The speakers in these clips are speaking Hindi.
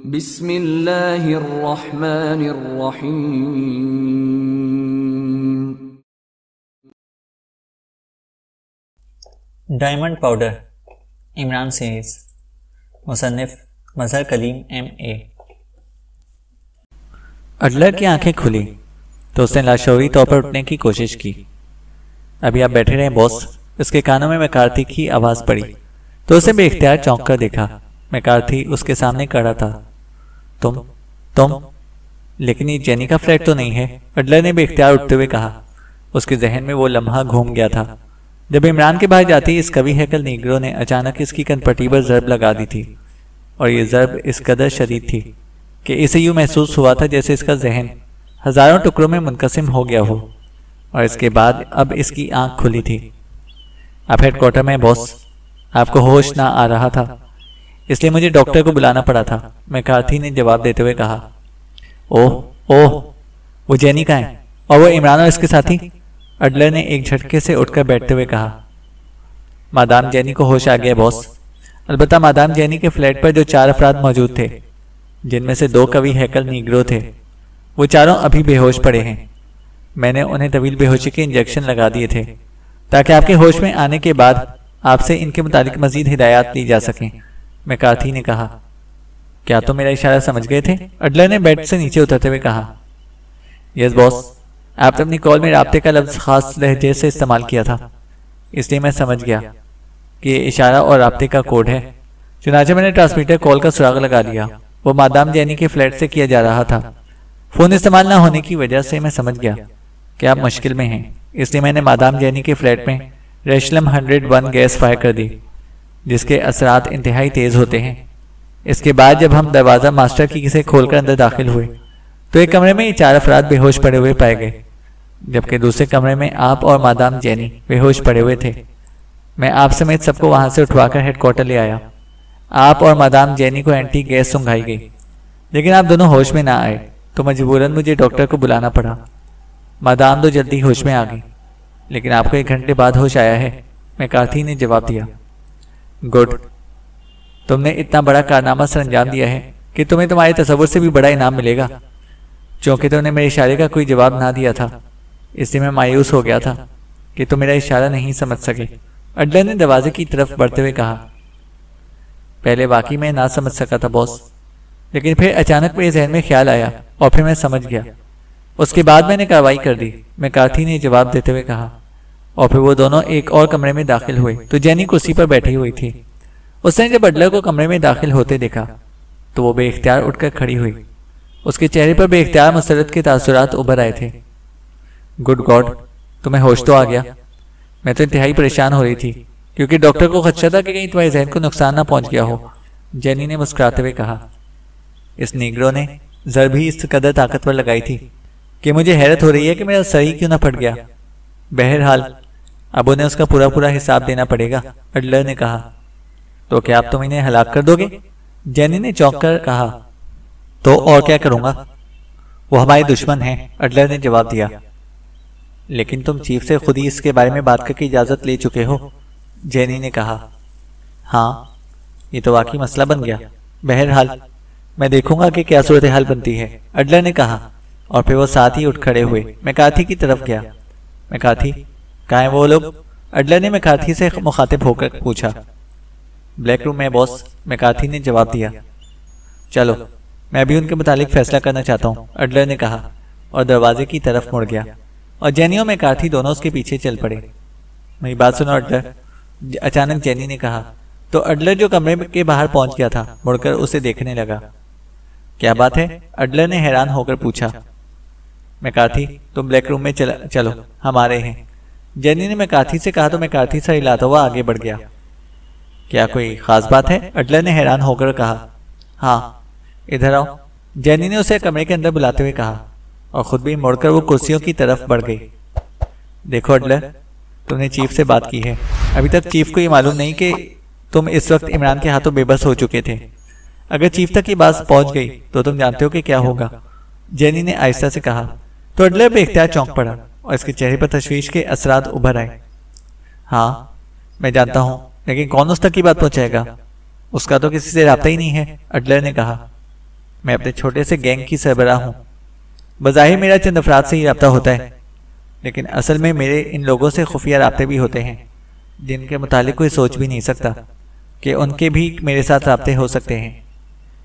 बिस्मिल्लाहिर्रहमानिर्रहीम। डायमंड पाउडर इमरान सीरीज, मुसन्निफ मजहर कलीम M.A। अडलर की आंखें खुली तो उसने लाशौरी तौर पर उठने की कोशिश की। अभी आप बैठे रहे बॉस। उसके कानों में मैकार्थी की आवाज पड़ी तो उसे बेख्तियार चौंक कर देखा। मैकार्थी उसके सामने खड़ा था। तुम लेकिन ये जेनी का फ्लैट तो नहीं है, अडलर ने बेख्तियार उठते हुए कहा। उसके जहन में वो लम्हा घूम गया था जब इमरान के बाहर जाते ही इस कवि हैकल नीग्रो ने अचानक इसकी कनपट्टी पर जर्ब लगा दी थी, और ये जर्ब इस कदर शदीद थी कि इसे यूं महसूस हुआ था जैसे इसका जहन हजारों टुकड़ों में मुनकसिम हो गया हो। और इसके बाद अब इसकी आंख खुली थी। आप हेडक्वार्टर में बॉस, आपको होश ना आ रहा था इसलिए मुझे डॉक्टर को बुलाना पड़ा था, मैकार्थी ने जवाब देते हुए कहा। ओह, वो जेनी का है और वो इमरान और इसके साथी, अडलर ने एक झटके से उठकर बैठते हुए कहा। मादाम जेनी को होश आ गया बॉस। अलबत्ता मादाम जेनी के फ्लैट पर जो 4 अफराद मौजूद थे, जिनमें से 2 कवि हैकल नीग्रो थे, वो चारों अभी बेहोश पड़े हैं। मैंने उन्हें तवील बेहोशी के इंजेक्शन लगा दिए थे ताकि आपके होश में आने के बाद आपसे इनके मुतालिक मजीद हिदायत ली जा सकें, मैकार्थी ने कहा। क्या तुम मेरा इशारा समझ गए थे? अडलर ने बेड से नीचे उतरते हुए कहा। यस बॉस, आपने अपनी कॉल में राब्ते का लफ्ज खास लहजे से इस्तेमाल किया था, इसलिए मैं समझ गया कि ये इशारा और राब्ते का कोड है। चुनाचे मैंने ट्रांसमीटर कॉल का सुराग लगा लिया। वो मादाम जेनी के फ्लैट से किया जा रहा था। फोन इस्तेमाल न होने की वजह से मैं समझ गया कि आप मुश्किल में हैं, इसलिए मैंने मादाम जेनी के फ्लैट में रेशलम 101 गैस फायर कर दी, जिसके असरात इंतहाई तेज होते हैं। इसके बाद जब हम दरवाज़ा मास्टर की से खोलकर अंदर दाखिल हुए तो एक कमरे में ये 4 अफराद बेहोश पड़े हुए पाए गए, जबकि दूसरे कमरे में आप और मादाम जेनी बेहोश पड़े हुए थे। मैं आप समेत सबको वहां से उठवाकर हेडक्वार्टर ले आया। आप और मादाम जेनी को एंटी गैस सुंघाई गई, लेकिन आप दोनों होश में ना आए तो मजबूरन मुझे डॉक्टर को बुलाना पड़ा। मादाम तो जल्दी होश में आ गई, लेकिन आपको 1 घंटे बाद होश आया है, मैकार्थी ने जवाब दिया। गुड, तुमने इतना बड़ा कारनामा सर अंजाम दिया है कि तुम्हें तुम्हारे तसव्वुर से भी बड़ा इनाम मिलेगा। चूंकि तुमने मेरे इशारे का कोई जवाब ना दिया था, इसलिए मैं मायूस हो गया था कि तुम मेरा इशारा नहीं समझ सके, अडलर ने दरवाजे की तरफ बढ़ते हुए कहा। पहले वाकई मैं ना समझ सका था बॉस, लेकिन फिर अचानक मेरे जहन में ख्याल आया और फिर मैं समझ गया। उसके बाद मैंने कार्रवाई कर दी, मैकार्थी ने जवाब देते हुए कहा। और फिर वो दोनों एक और कमरे में दाखिल हुए तो जेनी कुर्सी पर बैठी हुई थी। उसने जब अडलर को कमरे में दाखिल होते देखा तो वो बेख्तियार उठकर खड़ी हुई। उसके चेहरे पर बेख्तियार मुसरत के तासुरात उभर आए थे। गुड गॉड, तुम्हें होश तो आ गया। मैं तो इंतहाई परेशान हो रही थी क्योंकि डॉक्टर को खदशा था कि कहीं तुम्हारे जहन को नुकसान ना पहुंच गया हो, जेनी ने मुस्कुराते हुए कहा। इस नीग्रो ने जर भी इस कदर ताकतवर लगाई थी कि मुझे हैरत हो रही है कि मेरा सर ही क्यों ना फट गया। बहरहाल अब उन्हें उसका पूरा हिसाब देना पड़ेगा, अडलर ने कहा। तो क्या आप तुम इन्हें हलाक कर दोगे? जेनी ने चौंक कर कहा। तो और क्या करूंगा, वो हमारे दुश्मन हैं, अडलर ने जवाब दिया। लेकिन तुम चीफ से खुद ही इसके बारे में बात करके इजाजत ले चुके हो, जेनी ने कहा। हाँ, ये तो वाकई मसला बन गया। बहरहाल मैं देखूंगा कि क्या सूरत हाल बनती है, अडलर ने कहा। और फिर वो साथ ही उठ खड़े हुए मैकार्थी की तरफ गया। मैकार्थी, कहाँ हैं वो लोग? अडलर ने मैकार्थी से मुखातिब होकर पूछा। ब्लैक रूम में बॉस, मैकार्थी ने जवाब दिया। चलो, मैं भी उनके मुतालिक फैसला करना चाहता हूँ, अडलर ने कहा और दरवाजे की तरफ मुड़ गया। और जेनी और मैकार्थी दोनों उसके पीछे चल पड़े। मेरी बात सुनो अडलर, अचानक जेनी ने कहा। तो अडलर जो कमरे के बाहर पहुंच गया था मुड़कर उसे देखने लगा। क्या बात है? अडलर ने हैरान होकर पूछा। मैकार्थी, तुम ब्लैक रूम में चलो, हम आ रहे हैं, जेनी ने मैकार्थी से कहा तो मैकार्थी सर हिलाता हुआ आगे बढ़ गया। क्या कोई खास बात है? अडलर ने हैरान होकर कहा। हाँ, इधर आओ, जेनी ने उसे कमरे के अंदर बुलाते हुए कहा और खुद भी मुड़कर वो कुर्सियों की तरफ बढ़ गई। देखो अडलर, तुमने चीफ से बात की है। अभी तक चीफ को ये मालूम नहीं कि तुम इस वक्त इमरान के हाथों बेबस हो चुके थे। अगर चीफ तक ये बात पहुंच गई तो तुम जानते हो कि क्या होगा, जेनी ने आहिस्ता से कहा। तो अडलर बेख्तियार चौंक पड़ा और इसके चेहरे पर तशवीश के असरात उभर आए। हाँ, मैं जानता हूँ, लेकिन कौन उस तक की बात पहुंचाएगा? उसका तो किसी से राब्ता ही नहीं है, अडलर ने कहा। मैं अपने छोटे से गैंग की सरबराह हूँ। बज़ाहिर मेरा चंद अफराद से ही रब्ता होता है, लेकिन असल में मेरे इन लोगों से खुफिया राब्ते भी होते हैं जिनके मुतालिक कोई सोच भी नहीं सकता कि उनके भी मेरे साथ राब्ते हो सकते हैं।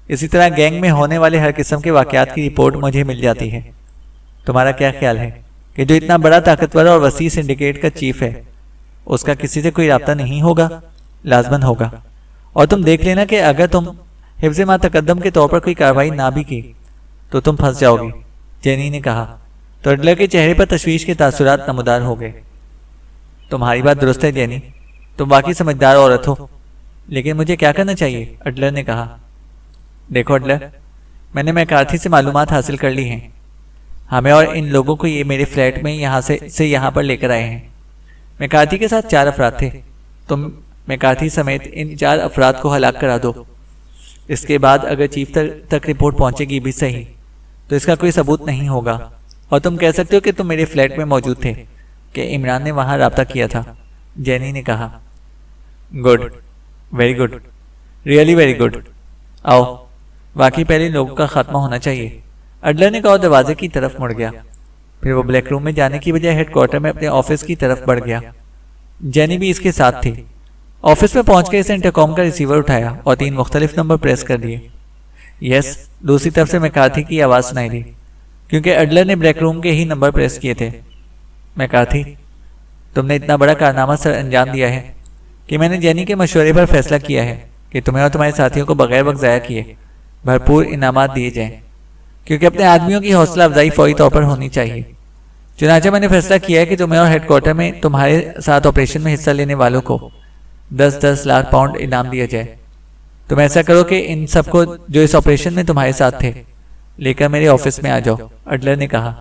इसी तरह गैंग में होने वाले हर किस्म के वाक़यात की रिपोर्ट मुझे मिल जाती है। तुम्हारा क्या ख्याल है कि जो इतना बड़ा ताकतवर और वसी सिंडिकेट का चीफ है उसका किसी से कोई राब्ता नहीं होगा? लाजमन होगा। और तुम देख लेना कि अगर तुम हिफ्ज़ मा तकद्दम के तौर पर कोई कार्रवाई ना भी की तो तुम फंस जाओगी, जेनी ने कहा। तो अडलर के चेहरे पर तशवीश के तासुरात नमूदार हो गए। तुम्हारी बात दुरुस्त है जेनी, तुम वाकई समझदार औरत हो, लेकिन मुझे क्या करना चाहिए? अडलर ने कहा। देखो अडलर, मैंने मैकार्थी से मालूमात हासिल कर ली हैं। हमें और इन लोगों को ये मेरे फ्लैट में यहाँ से यहाँ पर लेकर आए हैं। मैकार्थी के साथ 4 अफराद थे। तुम मैकार्थी समेत इन 4 अफराद को हलाक करा दो। इसके बाद अगर चीफ तक रिपोर्ट पहुंचेगी भी सही तो इसका कोई सबूत नहीं होगा और तुम कह सकते हो कि तुम मेरे फ्लैट में मौजूद थे कि इमरान ने वहां राब्ता किया था, जेनी ने कहा। Good, very good, really very good. आओ, बाकी पहले लोगों का खात्मा होना चाहिए। अडलर ने कहा, दरवाजे की तरफ मुड़ गया। फिर वो ब्लैक रूम में जाने की बजाय हेडक्वार्टर में अपने ऑफिस की तरफ बढ़ गया। जेनी भी इसके साथ थी। ऑफिस में पहुंचकर इसने इंटरकॉम का रिसीवर उठाया और 3 मुख्तलिफ नंबर प्रेस कर दिए। यस, दूसरी तरफ से मैकार्थी की आवाज़ सुनाई दी, क्योंकि अडलर ने ब्लैक रूम के ही नंबर प्रेस किए थे। मैकार्थी, तुमने इतना बड़ा कारनामा सर अंजाम दिया है कि मैंने जेनी के मशवरे पर फैसला किया है कि तुम्हें और तुम्हारे साथियों को बगैर वक्त ज़ाया किए भरपूर इनामात दिए जाएं, क्योंकि अपने आदमियों की हौसला अफजाई फौरी तौर पर होनी चाहिए। चुनांचे मैंने फैसला किया है कि तुम्हें और हेडक्वार्टर में तुम्हारे साथ ऑपरेशन में हिस्सा लेने वालों को 10-10 लाख पाउंड इनाम दिया जाए। तुम ऐसा करो कि इन सबको जो इस ऑपरेशन में तुम्हारे साथ थे लेकर मेरे ऑफिस में आ जाओ, अडलर ने कहा।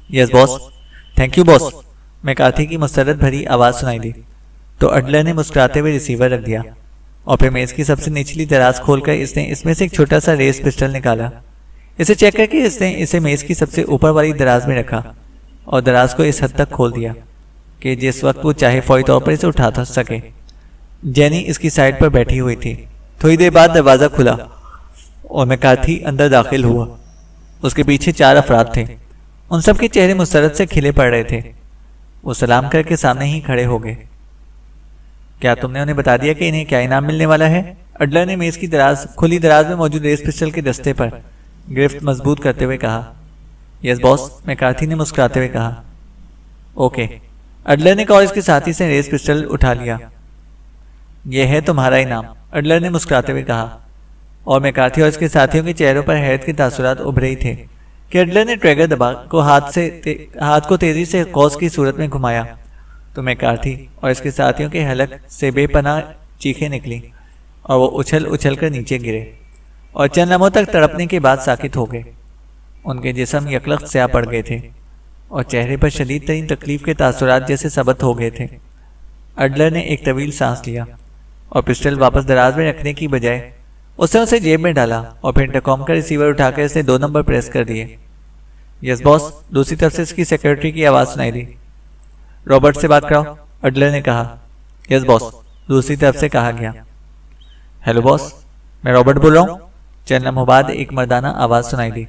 Yes boss, thank you boss, McCarthy की मुसरत भरी आवाज़ सुनाई दी। तो अडलर ने मुस्कुराते हुए रिसीवर रख दिया और फिर मेज़ की सबसे निचली दराज खोलकर इसने इसमें से एक छोटा सा रेस पिस्टल निकाला। इसे चेक करके इसने इसे मेज़ की सबसे ऊपर वाली दराज में रखा और दराज को इस हद तक खोल दिया कि जिस वक्त वो चाहे फौरी तौर पर इसे उठा सके। जेनी इसकी साइड पर बैठी हुई थी। थोड़ी देर बाद दरवाज़ा खुला और मैकार्थी अंदर दाखिल हुआ। उसके पीछे 4 अफराद थे। उन सब के चेहरे मुसरत से खिले पड़ रहे थे। वो सलाम करके सामने ही खड़े हो गए। क्या तुमने उन्हें बता दिया कि इन्हें क्या इनाम मिलने वाला है? अडलर ने मेज़ की खुली दराज में मौजूद रेस पिस्टल के दस्ते पर गिरफ्त मजबूत करते हुए कहा। यस बॉस, मैकार्थी ने मुस्कुराते हुए कहा। ओके, अडलर ने कहा और इसके साथी से रेस पिस्टल उठा लिया। यह है तुम्हारा इनाम, अडलर ने मुस्कुराते हुए कहा। और मैकार्थी और इसके साथियों के चेहरों पर हैरत के तासुरात उभर रही थे कि अडलर ने ट्रैगर दबा को हाथ को तेजी से कौस की सूरत में घुमाया तो मैकार्थी और इसके साथियों के हलक से बेपनाह चीखें निकली और वो उछल कर नीचे गिरे और चंद लम्हों तक तड़पने के बाद साकित हो गए। उनके जिस्म यकलख्त स्याह पड़ गए थे और चेहरे पर शदीद तरीन तकलीफ के तासुरात जैसे सबत हो गए थे। अडलर ने एक तवील सांस लिया और पिस्टल वापस दराज में रखने की बजाय उसने उसे जेब में डाला और फिर इंटरकॉम का रिसीवर उठाकर इसने 2 नंबर प्रेस कर दिए। यस बॉस, दूसरी तरफ से इसकी सेक्रेटरी की आवाज़ सुनाई दी। रॉबर्ट से बात कराओ, अडलर ने कहा। यस बॉस, दूसरी तरफ से कहा गया। हेलो बॉस, मैं रॉबर्ट बोल रहा हूँ। चंद लम्हों बाद एक मर्दाना आवाज़ सुनाई दी।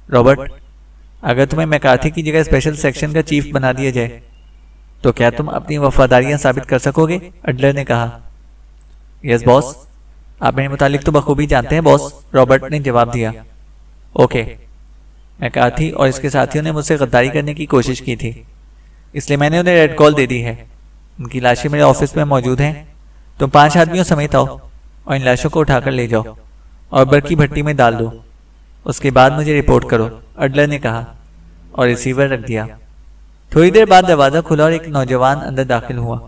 रॉबर्ट, अगर तुम्हें मैकार्थी की जगह स्पेशल सेक्शन का चीफ बना दिया जाए तो क्या तुम अपनी वफादारियां साबित कर सकोगे? अडलर ने कहा। यस बॉस, आप मेरे मुतालिक तो बखूबी जानते हैं बॉस, रॉबर्ट ने जवाब दिया। ओके, मैकार्थी और इसके साथियों ने मुझसे गद्दारी करने की कोशिश की थी, इसलिए मैंने उन्हें रेड कॉल दे दी है। उनकी लाशें मेरे ऑफिस में मौजूद हैं। तुम 5 आदमियों समेत आओ और इन लाशों को उठाकर ले जाओ और बर्की भट्टी में डाल दो। उसके बाद मुझे रिपोर्ट करो, अडलर ने कहा और रिसीवर रख दिया। थोड़ी देर बाद दरवाज़ा खुला और एक नौजवान अंदर दाखिल हुआ।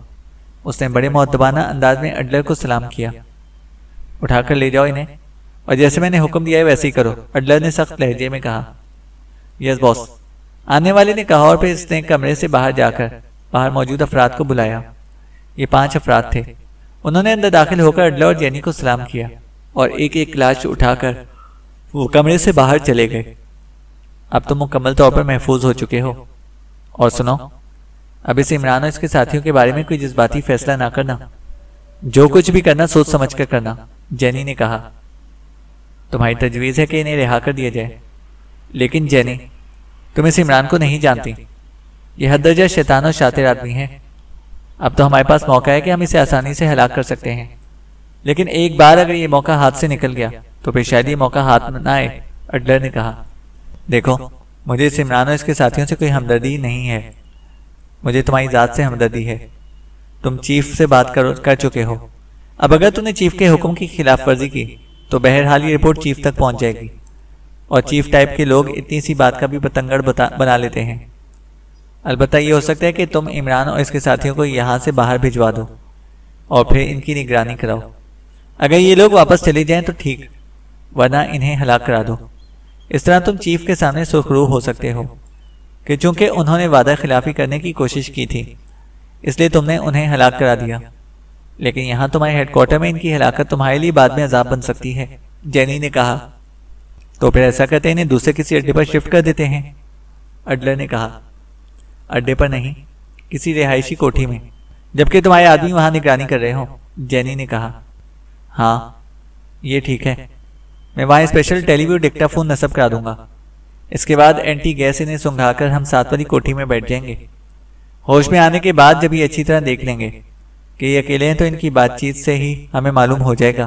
उसने बड़े मुअद्दबाना अंदाज में अडलर को सलाम किया। उठाकर ले जाओ इन्हें और जैसे मैंने हुक्म दिया है वैसे ही करो, अडलर ने सख्त लहजे में कहा। यस बॉस, आने वाले ने कहा और फिर इसने कमरे से बाहर जाकर बाहर मौजूद अफराद को बुलाया। ये 5 अफराद थे। उन्होंने अंदर दाखिल होकर अडलर और जेनी को सलाम किया और एक एक लाश उठाकर वो कमरे से बाहर चले गए। अब तुम मुकम्मल तौर पर महफूज हो चुके हो। और सुनो, अब इस इमरान और इसके साथियों के बारे में कोई जज्बाती फैसला ना करना। जो कुछ भी करना सोच समझ कर करना, जेनी ने कहा। तुम्हारी तजवीज़ है कि इन्हें रिहा कर दिया जाए। लेकिन जेनी, तुम इस इमरान को नहीं जानती। यह हद दर्जा शैतान और शातिर आदमी है। अब तो हमारे पास मौका है कि हम इसे आसानी से हलाक कर सकते हैं, लेकिन एक बार अगर ये मौका हाथ से निकल गया तो फिर शायद ये मौका हाथ में ना आए। अडलर ने कहा, देखो, मुझे इस इमरान और इसके साथियों से कोई हमदर्दी नहीं है। मुझे तुम्हारी ज़ात से हमदर्दी है। तुम चीफ से बात कर चुके हो। अब अगर तुमने चीफ के हुक्म की खिलाफ वर्जी की तो बहरहाल ये रिपोर्ट चीफ तक पहुंच जाएगी, और चीफ टाइप के लोग इतनी सी बात का भी पतंगड़ बना लेते हैं। अलबत्ता ये हो सकता है कि तुम इमरान और इसके साथियों को यहाँ से बाहर भिजवा दो और फिर इनकी निगरानी कराओ। अगर ये लोग वापस चले जाएं तो ठीक, वरना इन्हें हलाक करा दो। इस तरह तुम चीफ के सामने सुरखरू हो सकते हो कि चूंकि उन्होंने वादा खिलाफी करने की कोशिश की थी, इसलिए तुमने उन्हें हलाक करा दिया। लेकिन यहाँ तुम्हारे हेडक्वार्टर में इनकी हलाकत तुम्हारे लिए बाद में अजाब बन सकती है। जेनी ने कहा, तो फिर ऐसा करते इन्हें दूसरे किसी अड्डे पर शिफ्ट कर देते हैं। अडलर ने कहा, अड्डे पर नहीं, किसी रिहायशी कोठी में, जबकि तुम्हारे आदमी वहां निगरानी कर रहे हो। जेनी ने कहा, हाँ ये ठीक है, मैं वहां स्पेशल टेलीव्यू डिक्टाफोन नस्ब करा दूंगा। इसके बाद एंटी गैस इन्हें सुंघाकर हम साथ वाली कोठी में बैठ जाएंगे। होश में आने के बाद जब ये अच्छी तरह देख लेंगे कि ये अकेले हैं तो इनकी बातचीत से ही हमें मालूम हो जाएगा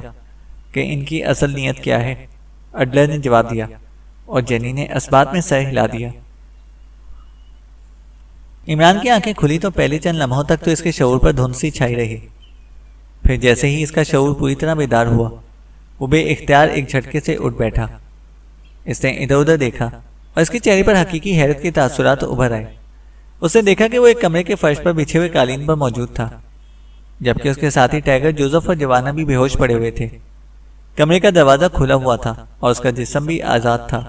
कि इनकी असल नीयत क्या है। अडलर ने जवाब दिया और जेनी ने इस्बात में सर हिला दिया। इमरान की आंखें खुली तो पहले चंद लम्हों तक तो इसके शऊर पर धुंध सी छाई रही। फिर जैसे ही इसका शऊर पूरी तरह बेदार हुआ, वो बेइख्तियार एक झटके से उठ बैठा। इसने इधर उधर देखा और इसके चेहरे पर हकीकी हैरत के तासुरात उभर आए। उसने देखा कि वो एक कमरे के फर्श पर बिछे हुए कालीन पर मौजूद था, जबकि उसके साथी टाइगर, जोसेफ और जवाना भी बेहोश पड़े हुए थे। कमरे का दरवाज़ा खुला हुआ था और उसका जिस्म भी आज़ाद था।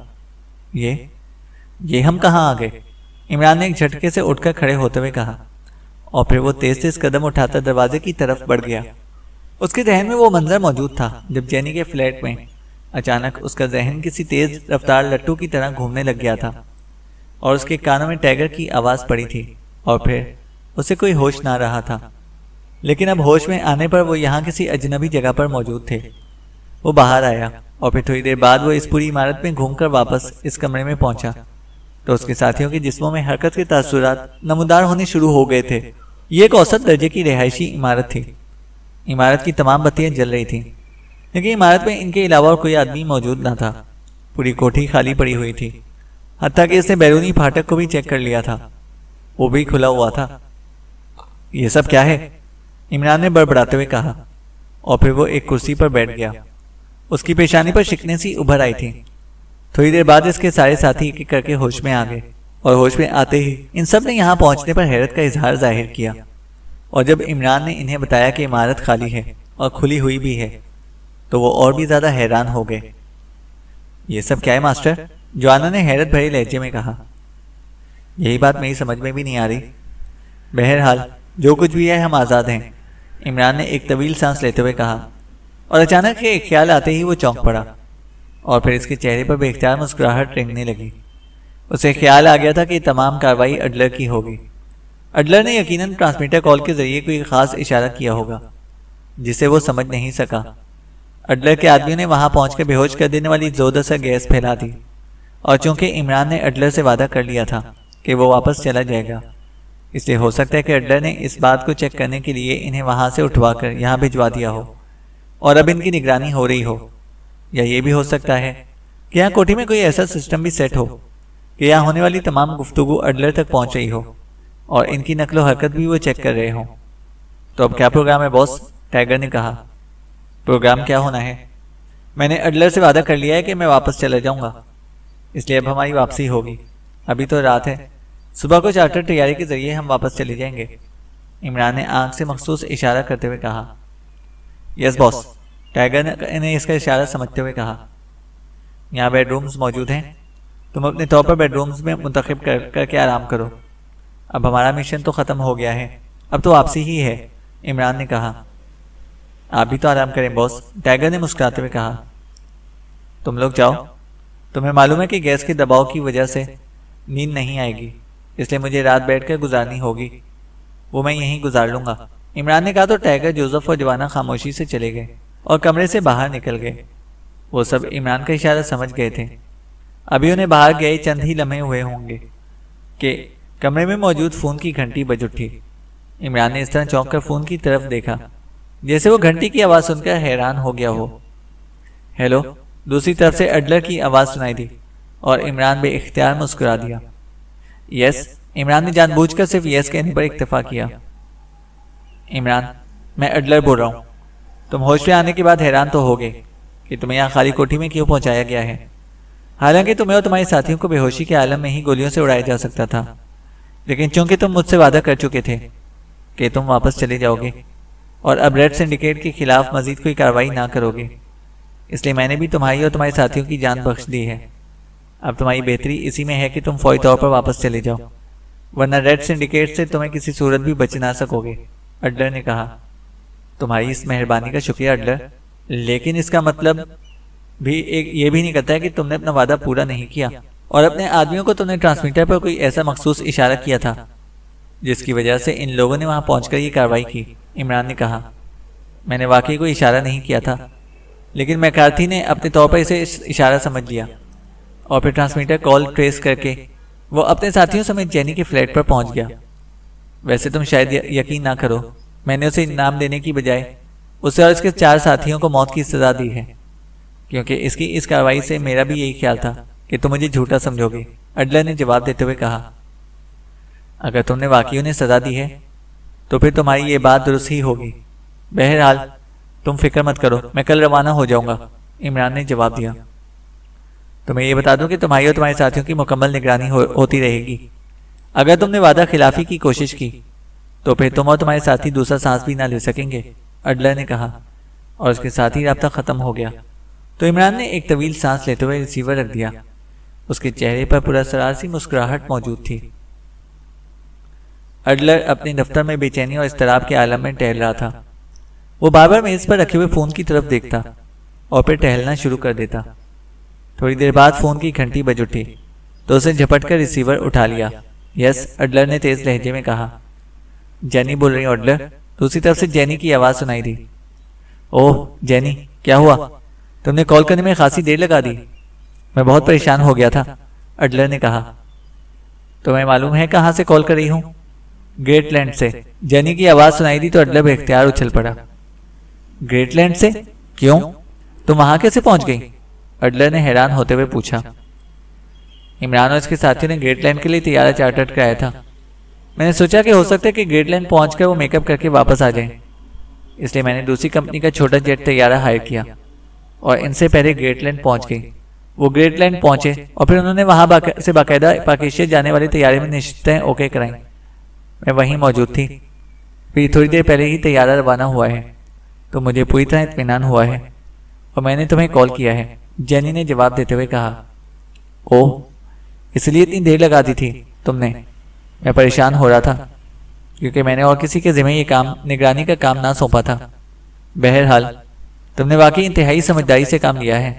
ये हम कहाँ आ गए? इमरान ने एक झटके से उठकर खड़े होते हुए कहा, और फिर वो तेज तेज कदम उठाकर दरवाजे की तरफ बढ़ गया। उसके जहन में वो मंजर मौजूद था जब जेनी के फ्लैट में अचानक उसका जहन किसी तेज रफ्तार लट्टू की तरह घूमने लग गया था और उसके कानों में टाइगर की आवाज़ पड़ी थी, और फिर उसे कोई होश ना रहा था। लेकिन अब होश में आने पर वो यहाँ किसी अजनबी जगह पर मौजूद थे। वो बाहर आया और फिर थोड़ी देर बाद वो इस पूरी इमारत में घूमकर वापस इस कमरे में पहुंचा तो उसके साथियों के जिस्मों में हरकत के तासुरात नमूदार होने शुरू हो गए थे। ये एक औसत दर्जे की रिहायशी इमारत थी। इमारत की तमाम बत्तियां जल रही थीं, लेकिन इमारत में इनके अलावा और कोई आदमी मौजूद न था। पूरी कोठी खाली पड़ी हुई थी, हत्ता कि इसने बैरूनी फाटक को भी चेक कर लिया था, वो भी खुला हुआ था। ये सब क्या है? इमरान ने बड़बड़ाते हुए कहा, और फिर वो एक कुर्सी पर बैठ गया। उसकी पेशानी पर शिकने सी उभर आई थी। थोड़ी देर बाद इसके सारे साथी एक एक करके होश में आ गए, और होश में आते ही इन सब ने यहाँ पहुँचने पर हैरत का इजहार जाहिर किया। और जब इमरान ने इन्हें बताया कि इमारत खाली है और खुली हुई भी है, तो वो और भी ज़्यादा हैरान हो गए। ये सब क्या है मास्टर? जवाना ने हैरत भरे लहजे में कहा। यही बात मेरी समझ में भी नहीं आ रही। बहरहाल जो कुछ भी है, हम आज़ाद हैं, इमरान ने एक तवील सांस लेते हुए कहा, और अचानक एक ख्याल आते ही वो चौंक पड़ा और फिर इसके चेहरे पर बेख्तियार मुस्कुराहट रेंगने लगी। उसे ख्याल आ गया था कि तमाम कार्रवाई अडलर की होगी। अडलर ने यकीनन ट्रांसमीटर कॉल के जरिए कोई खास इशारा किया होगा जिसे वो समझ नहीं सका। अडलर के आदमियों ने वहां पहुंचकर बेहोश कर देने वाली जोरदार गैस फैला दी, और चूंकि इमरान ने अडलर से वादा कर लिया था कि वो वापस चला जाएगा, इसलिए हो सकता है कि अडलर ने इस बात को चेक करने के लिए इन्हें वहां से उठवाकर यहाँ भिजवा दिया हो और अब इनकी निगरानी हो रही हो। या ये भी हो सकता है कि यहाँ कोठी में कोई ऐसा सिस्टम भी सेट हो कि यहाँ होने वाली तमाम गुफ्तगू अडलर तक पहुँच रही हो और इनकी नकलो हरकत भी वो चेक कर रहे हों। तो अब क्या प्रोग्राम है बॉस? टाइगर ने कहा। प्रोग्राम क्या होना है? मैंने अडलर से वादा कर लिया है कि मैं वापस चला जाऊंगा, इसलिए अब हमारी वापसी होगी। अभी तो रात है, सुबह को चार्टर तैयारी के जरिए हम वापस चले जाएंगे। इमरान ने आंख से मखसूस इशारा करते हुए कहा। यस बॉस, टाइगर ने इसका इशारा समझते हुए कहा। यहाँ बेडरूम्स मौजूद हैं, तुम अपने तौर पर बेडरूम्स में मुंतखब करके आराम करो। अब हमारा मिशन तो ख़त्म हो गया है, अब तो वापसी ही है, इमरान ने कहा। आप भी तो आराम करें बॉस, टाइगर ने मुस्कुराते हुए कहा। तुम लोग जाओ, तुम्हें मालूम है कि गैस के दबाव की वजह से नींद नहीं आएगी, इसलिए मुझे रात बैठकर गुजारनी होगी। वो मैं यहीं गुजार लूँगा, इमरान ने कहा। तो टाइगर, जोसेफ और जवाना खामोशी से चले गए और कमरे से बाहर निकल गए। वो सब इमरान का इशारा समझ गए थे। अभी उन्हें बाहर गए चंद ही लम्हे हुए होंगे कि कमरे में मौजूद फ़ोन की घंटी बज उठी। इमरान ने इस तरह चौंक कर फ़ोन की तरफ देखा जैसे वो घंटी की आवाज़ सुनकर हैरान हो गया हो। हेलो, दूसरी तरफ से अडलर की आवाज़ सुनाई दी और इमरान बेइख्तियार मुस्कुरा दिया। यस, इमरान ने जानबूझकर सिर्फ यस कहने पर इक्तफा किया। इमरान, मैं अडलर बोल रहा हूँ। तुम होश में आने के बाद हैरान तो होगे कि तुम्हें यहाँ खाली कोठी में क्यों पहुँचाया गया है। हालांकि तुम्हें और तुम्हारे साथियों को बेहोशी के आलम में ही गोलियों से उड़ाया जा सकता था, लेकिन चूंकि तुम मुझसे वादा कर चुके थे कि तुम वापस चले जाओगे और अब रेड सिंडिकेट के खिलाफ मजीद कोई कार्रवाई ना करोगे, इसलिए मैंने भी तुम्हारी और तुम्हारे साथियों की जान बख्श दी है। अब तुम्हारी बेहतरी इसी में है कि तुम फौरी तौर पर वापस चले जाओ, वरना रेड सिंडिकेट से तुम्हें किसी सूरत भी बच ना सकोगे। अडलर ने कहा। तुम्हारी इस मेहरबानी का शुक्रिया अडलर, लेकिन इसका मतलब भी ये भी नहीं करता है कि तुमने अपना वादा पूरा नहीं किया और अपने आदमियों को तुमने ट्रांसमीटर पर कोई ऐसा मखसूस इशारा किया था जिसकी वजह से इन लोगों ने वहां पहुंचकर ये कार्रवाई की। इमरान ने कहा। मैंने वाकई कोई इशारा नहीं किया था, लेकिन मैकार्थी ने अपने तौर पर इसे इशारा समझ लिया और फिर ट्रांसमीटर कॉल ट्रेस करके वो अपने साथियों समेत जेनी के फ्लैट पर पहुंच गया। वैसे तुम शायद यकीन ना करो, मैंने उसे इनाम देने की बजाय उसे और इसके 4 साथियों को मौत की सजा दी है, क्योंकि इसकी इस कार्रवाई से मेरा भी यही ख्याल था कि तुम मुझे झूठा समझोगे। अडलर ने जवाब देते हुए कहा। अगर तुमने वाकई उन्हें सजा दी है तो फिर तुम्हारी ये बात दुरुस्त ही होगी। बहरहाल तुम फिक्र मत करो, मैं कल रवाना हो जाऊंगा। इमरान ने जवाब दिया। तो मैं ये बता दूं कि तुम्हारी और तुम्हारे साथियों की मुकम्मल निगरानी होती रहेगी। अगर तुमने वादा खिलाफी की कोशिश की तो फिर तुम और तुम्हारे साथी दूसरा सांस भी ना ले सकेंगे, अडलर ने कहा, और उसके साथ ही राब्ता खत्म हो गया। तो इमरान ने एक तवील सांस लेते हुए रिसीवर रख दिया। उसके चेहरे पर पूरा सरारसी मुस्कुराहट मौजूद थी। अडलर अपने दफ्तर में बेचैनी और इस्तराब के आलम में टहल रहा था। वो बार बार मेज पर रखे हुए फ़ोन की तरफ देखता और फिर टहलना शुरू कर देता। थोड़ी देर बाद फ़ोन की घंटी बज उठी तो उसे झपट कर रिसीवर उठा लिया। यस, अडलर ने तेज़ लहजे में कहा। जेनी बोल रही हूँ अडलर। दूसरी तरफ से जेनी की आवाज़ सुनाई दी। ओह जेनी, क्या हुआ? तुमने कॉल करने में खासी देर लगा दी। मैं बहुत परेशान हो गया था, अडलर ने कहा। तुम्हें मालूम है कहाँ से कॉल कर रही हूँ? ग्रेटलैंड से। जेनी की आवाज़ सुनाई दी तो अडलर बेख्तियार उछल पड़ा। ग्रेटलैंड से? क्यों? तुम वहाँ कैसे पहुँच गई? अडलर ने हैरान होते हुए पूछा। इमरान और इसके साथियों ने ग्रेटलैंड के लिए तैयारा चार्टर कराया था। मैंने सोचा कि हो सकता है कि ग्रेटलैंड पहुंचकर वो मेकअप करके वापस आ जाएं, इसलिए मैंने दूसरी कंपनी का छोटा जेट तैयारा हायर किया और इनसे पहले ग्रेटलैंड पहुंच गई। वो ग्रेटलैंड पहुंचे और फिर उन्होंने वहां से बाकायदा पाकिस्तान जाने वाले तैयारे में निश्चितें ओके कराई। मैं वहीं मौजूद थी। फिर थोड़ी देर पहले ही तैयारा रवाना हुआ है, तो मुझे पूरी तरह इत्मीनान हुआ है और मैंने तुम्हें कॉल किया है, जेनी ने जवाब देते हुए कहा। ओह, इसलिए इतनी देर लगा दी थी तुमने? मैं परेशान हो रहा था क्योंकि मैंने और किसी के ज़िम्मे ये काम निगरानी का काम ना सौंपा था। बहरहाल तुमने वाकई इंतहाई समझदारी से काम लिया है।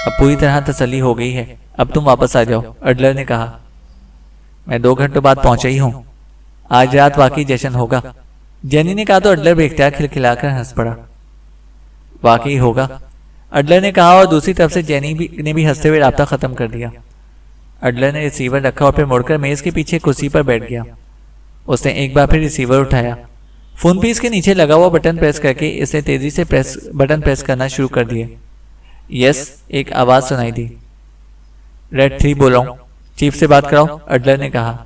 अब पूरी तरह तसल्ली हो गई है। अब तुम वापस आ जाओ, अडलर ने कहा। मैं 2 घंटों बाद पहुंचा ही हूँ। आज रात वाकई जश्न होगा, जेनी ने कहा तो अडलर बेख्तियार खिलखिलाकर हंस पड़ा। वाकई होगा, अडलर ने कहा और दूसरी तरफ से जेनी ने भी हंसते हुए राब्ता ख़त्म कर दिया। अडलर ने रिसीवर रखा और फिर मुड़कर मेज़ के पीछे कुर्सी पर बैठ गया। उसने एक बार फिर रिसीवर उठाया। फ़ोन पीस के नीचे लगा हुआ बटन प्रेस करके इसने तेज़ी से बटन प्रेस करना शुरू कर दिए। यस, एक आवाज़ सुनाई दी। रेड 3 बोल रहा हूँ, चीफ से बात कराओ, अडलर ने कहा।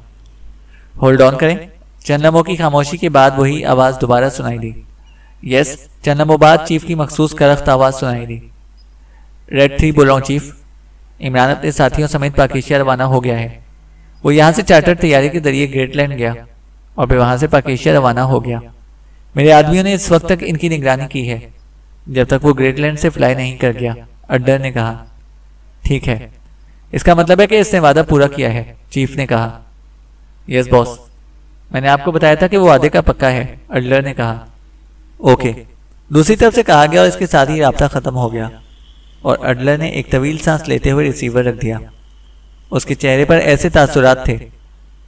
होल्ड ऑन करें। चंद लम्हों की खामोशी के बाद वही आवाज़ दोबारा सुनाई दी। यस, चंद लम्हों बाद चीफ की मखसूस करख्त आवाज़ सुनाई दी। रेड 3 बोल रहा हूँ चीफ। इमरान अपने साथियों समेत पाकिस्तान रवाना हो गया है। वो यहाँ से चार्टर तैयारी के जरिए ग्रेटलैंड गया और फिर वहाँ से पाकिस्तान रवाना हो गया। मेरे आदमियों ने इस वक्त तक इनकी निगरानी की है जब तक वो ग्रेटलैंड से फ्लाई नहीं कर गया, अडलर ने कहा। ठीक है, इसका मतलब है कि इसने वादा पूरा किया है, चीफ ने कहा। यस बॉस, मैंने आपको बताया था कि वो वादे का पक्का है, अडलर ने कहा। ओके, दूसरी तरफ से कहा गया और इसके साथ ही राब्ता खत्म हो गया और अडलर ने एक तवील सांस लेते हुए रिसीवर रख दिया। उसके चेहरे पर ऐसे तासुरात थे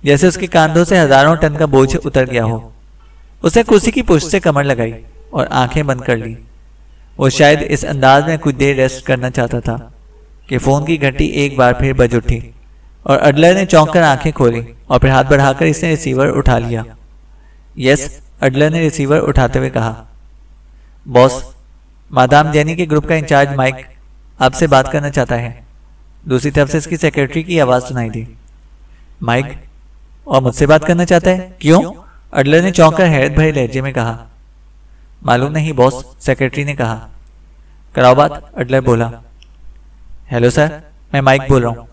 जैसे उसके कांधों से हजारों टन का बोझ उतर गया हो। उसने कुर्सी की पुष्ट से कमर लगाई और आंखें बंद कर ली। वो शायद इस अंदाज में कुछ देर रेस्ट करना चाहता था कि फ़ोन की घंटी एक बार फिर बज उठी और अडलर ने चौंक कर आंखें खोली और फिर हाथ बढ़ाकर इसने रिसीवर उठा लिया। यस, अडलर ने रिसीवर उठाते हुए कहा। बॉस, मादाम जेनी के ग्रुप का इंचार्ज माइक आपसे बात करना चाहता है। दूसरी तरफ से इसकी सेक्रेटरी की आवाज़ सुनाई दी। माइक और मुझसे बात करना चाहता है? क्यों? अडलर ने चौंक कर हैरत भरे लहजे में कहा। मालूम नहीं बॉस, सेक्रेटरी ने कहा। कराओ बात, अडलर बोला। हेलो सर, मैं माइक बोल रहा हूँ,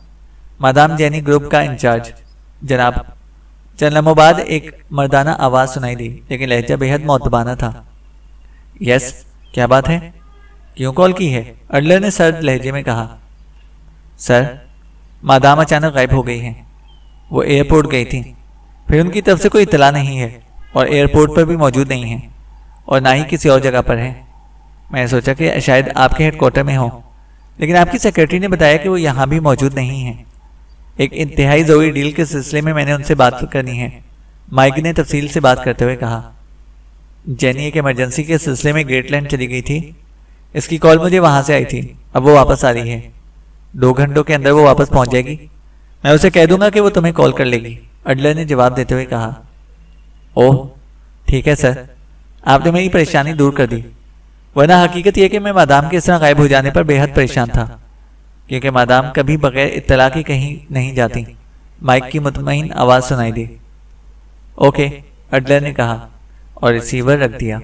मादाम जेनी ग्रुप का इंचार्ज। जनाब। चंद लम्हों बाद एक मर्दाना आवाज़ सुनाई दी, लेकिन लहजा बेहद मौतबाना था। यस, क्या बात है? क्यों कॉल की है? अडलर ने सर्द लहजे में कहा। सर, मादाम अचानक गायब हो गई हैं। वो एयरपोर्ट गई थी, फिर उनकी तरफ से कोई इतला नहीं है और एयरपोर्ट पर भी मौजूद नहीं है और ना ही किसी और जगह पर है। मैंने सोचा कि शायद आपके हेडक्वार्टर में हो, लेकिन आपकी सेक्रेटरी ने बताया कि वो यहाँ भी मौजूद नहीं है। एक इंतहाई ज़रूरी डील के सिलसिले में मैंने उनसे बात करनी है, माइक ने तफसील से बात करते हुए कहा। जेनी एक इमरजेंसी के सिलसिले में ग्रेटलैंड चली गई थी। इसकी कॉल मुझे वहाँ से आई थी। अब वो वापस आ रही है। 2 घंटों के अंदर वो वापस पहुँच जाएगी। मैं उसे कह दूंगा कि वो तुम्हें कॉल कर लेगी, अडलर ने जवाब देते हुए कहा। ओह, ठीक है सर, आपने मेरी परेशानी दूर कर दी, वरना हकीकत यह कि मैं मादाम के इस तरह गायब हो जाने पर बेहद परेशान था, क्योंकि मादाम कभी बगैर इत्तला के कहीं नहीं जाती। माइक की मुतमईन आवाज़ सुनाई दी। ओके, अडलर ने कहा और रिसीवर रख दिया।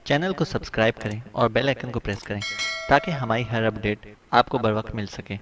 चैनल को सब्सक्राइब करें और बेल आइकन को प्रेस करें ताकि हमारी हर अपडेट आपको बर वक्त मिल सके।